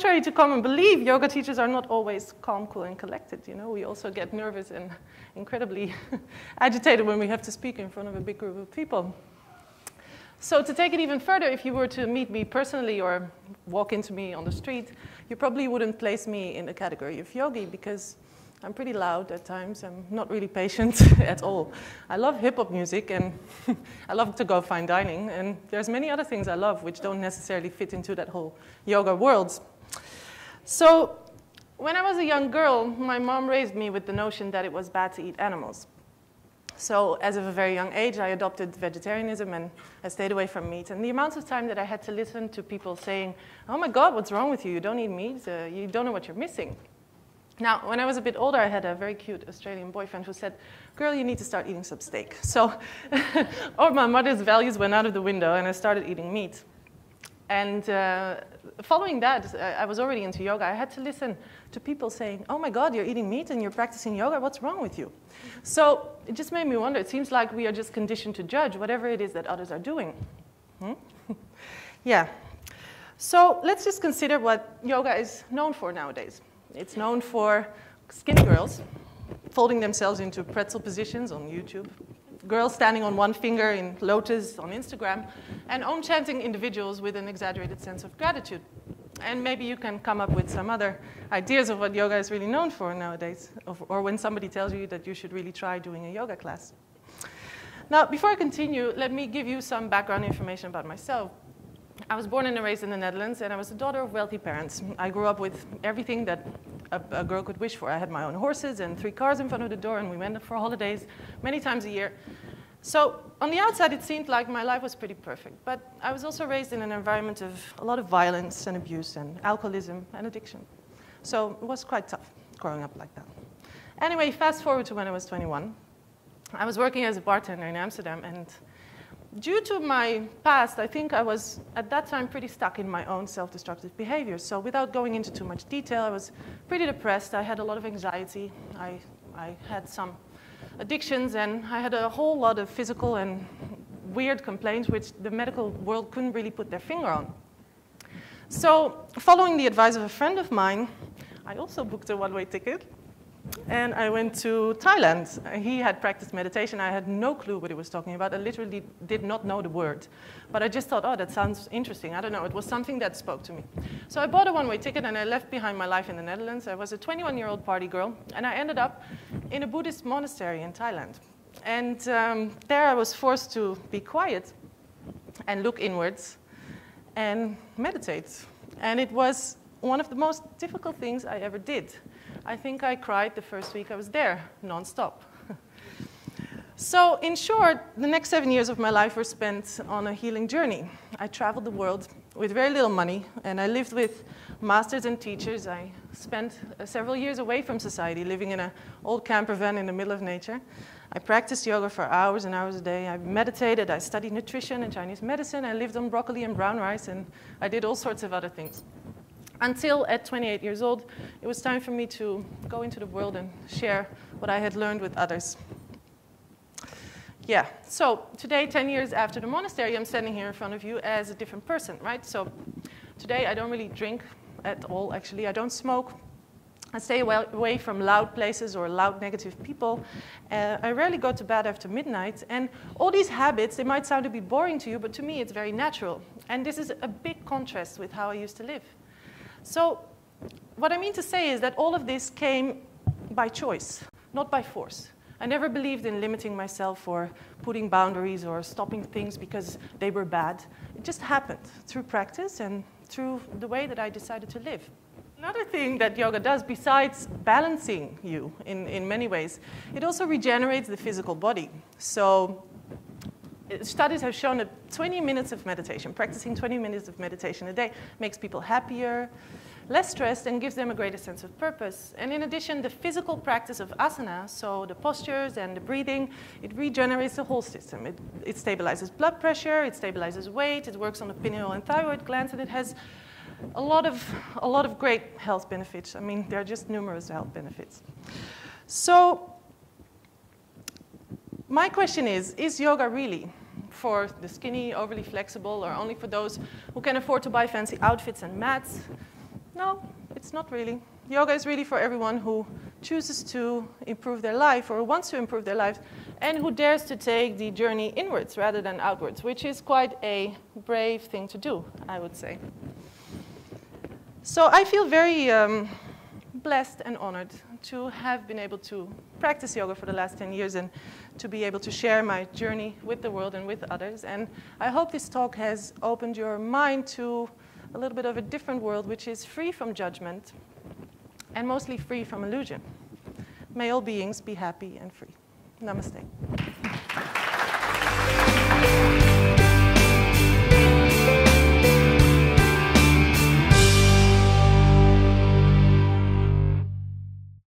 contrary to common belief, yoga teachers are not always calm, cool, and collected. You know, we also get nervous and incredibly agitated when we have to speak in front of a big group of people. So to take it even further, if you were to meet me personally or walk into me on the street, you probably wouldn't place me in the category of yogi because I'm pretty loud at times. I'm not really patient at all. I love hip-hop music and I love to go fine dining. And there's many other things I love which don't necessarily fit into that whole yoga world. So when I was a young girl, my mom raised me with the notion that it was bad to eat animals. So as of a very young age, I adopted vegetarianism and I stayed away from meat. And the amount of time that I had to listen to people saying, oh my God, what's wrong with you? You don't eat meat. You don't know what you're missing. Now, when I was a bit older, I had a very cute Australian boyfriend who said, girl, you need to start eating some steak. So all my mother's values went out of the window and I started eating meat. And following that, I was already into yoga. I had to listen to people saying, oh my God, you're eating meat and you're practicing yoga. What's wrong with you? So it just made me wonder. It seems like we are just conditioned to judge whatever it is that others are doing. Yeah. So let's just consider what yoga is known for nowadays. It's known for skinny girls folding themselves into pretzel positions on YouTube, girls standing on one finger in lotus on Instagram, and om-chanting individuals with an exaggerated sense of gratitude. And maybe you can come up with some other ideas of what yoga is really known for nowadays, or when somebody tells you that you should really try doing a yoga class. Now, before I continue, let me give you some background information about myself. I was born and raised in the Netherlands, and I was the daughter of wealthy parents. I grew up with everything that a girl could wish for. I had my own horses and 3 cars in front of the door, and we went for holidays many times a year. So on the outside, it seemed like my life was pretty perfect. But I was also raised in an environment of a lot of violence and abuse and alcoholism and addiction. So it was quite tough growing up like that. Anyway, fast forward to when I was 21. I was working as a bartender in Amsterdam, and due to my past, I think I was, at that time, pretty stuck in my own self-destructive behaviors. So without going into too much detail, I was pretty depressed. I had a lot of anxiety. I had some addictions, and I had a whole lot of physical and weird complaints, which the medical world couldn't really put their finger on. So following the advice of a friend of mine, I also booked a one-way ticket. And I went to Thailand. He had practiced meditation. I had no clue what he was talking about. I literally did not know the word. But I just thought, oh, that sounds interesting. I don't know. It was something that spoke to me. So I bought a one-way ticket, and I left behind my life in the Netherlands. I was a 21-year-old party girl, and I ended up in a Buddhist monastery in Thailand. And there I was forced to be quiet and look inwards and meditate. And it was one of the most difficult things I ever did. I think I cried the first week I was there, nonstop. So in short, the next 7 years of my life were spent on a healing journey. I traveled the world with very little money, and I lived with masters and teachers. I spent several years away from society, living in an old camper van in the middle of nature. I practiced yoga for hours and hours a day. I meditated, I studied nutrition and Chinese medicine. I lived on broccoli and brown rice, and I did all sorts of other things. Until at 28 years old, it was time for me to go into the world and share what I had learned with others. Yeah, so today, 10 years after the monastery, I'm standing here in front of you as a different person, right? So today, I don't really drink at all, actually. I don't smoke. I stay away from loud places or loud negative people. I rarely go to bed after midnight. And all these habits, they might sound a bit boring to you, but to me, it's very natural. And this is a big contrast with how I used to live. So what I mean to say is that all of this came by choice, not by force. I never believed in limiting myself or putting boundaries or stopping things because they were bad. It just happened through practice and through the way that I decided to live. Another thing that yoga does, besides balancing you in many ways, it also regenerates the physical body. So studies have shown that 20 minutes of meditation, practicing 20 minutes of meditation a day, makes people happier, less stressed, and gives them a greater sense of purpose. And in addition, the physical practice of asana, so the postures and the breathing, it regenerates the whole system. It stabilizes blood pressure, it stabilizes weight, it works on the pineal and thyroid glands, and it has a lot of great health benefits. I mean, there are just numerous health benefits. So my question is yoga really for the skinny, overly flexible, or only for those who can afford to buy fancy outfits and mats? No, it's not really. Yoga is really for everyone who chooses to improve their life or wants to improve their life and who dares to take the journey inwards rather than outwards, which is quite a brave thing to do, I would say. So I feel very blessed and honored to have been able to practice yoga for the last 10 years and to be able to share my journey with the world and with others. And I hope this talk has opened your mind to a little bit of a different world, which is free from judgment and mostly free from illusion. May all beings be happy and free. Namaste.